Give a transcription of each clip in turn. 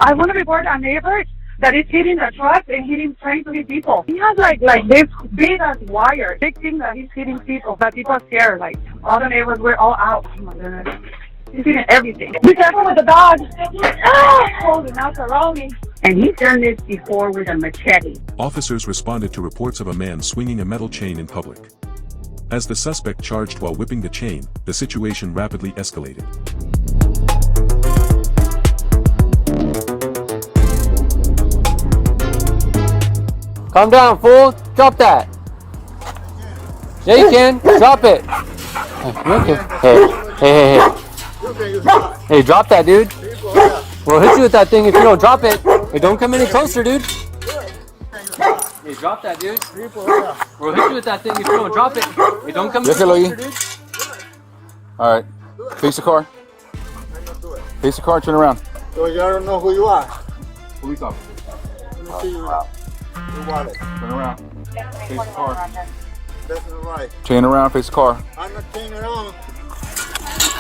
I want to report a neighbor that is hitting the truck and trying to hit people. He has like this big as wire, big thing that he's hitting people. That people are scared. Like all the neighbors were all out. Oh my goodness. He's hitting everything. Be careful with the dog. Holding out around me. And he's done this before with a machete. Officers responded to reports of a man swinging a metal chain in public. As the suspect charged while whipping the chain, the situation rapidly escalated. Calm down, fool. Drop that. Yeah, you can. Drop it. Hey. Hey, drop that, dude. We'll hit you with that thing if you don't drop it. Hey, don't come any closer, dude. Hey, drop that, dude. We'll hit you with that thing if you don't drop it. Hey, don't come any closer, dude. All right. Face the car. Face the car. Turn around. So I don't know who you are. Police officer. Let me see your wallet. Turn around. Face the car. That's not right. Chain around. Face the car. I'm not turning around.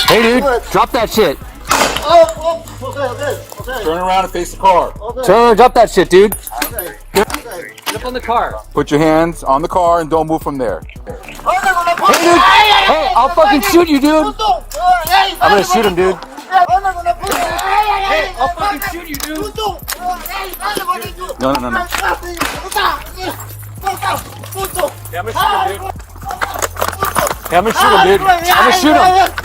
Hey, dude. Drop that shit. Okay. Turn around and face the car. Turn, drop that shit, dude. Okay. Get up on the car. Put your hands on the car and don't move from there. Hey, dude. Hey, I'll fucking shoot you, dude. I'm gonna shoot him, dude. Hey, I'll fucking shoot you, dude. No. Yeah, I'm gonna shoot him, dude. Yeah, I'm gonna shoot him, dude. I'm gonna shoot him.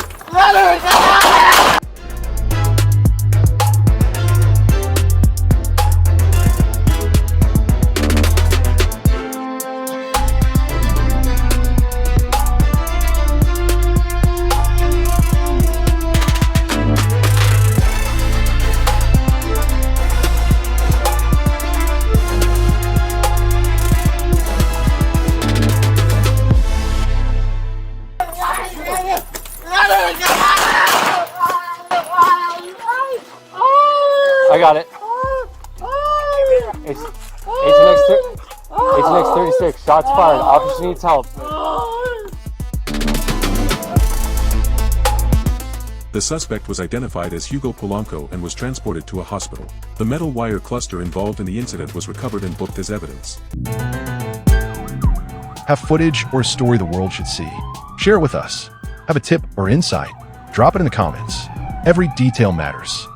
I got it. HNX 36. Shots fired. Officer needs help. The suspect was identified as Hugo Polanco and was transported to a hospital. The metal wire cluster involved in the incident was recovered and booked as evidence. Have footage or a story the world should see? Share it with us. Have a tip or insight? Drop it in the comments. Every detail matters.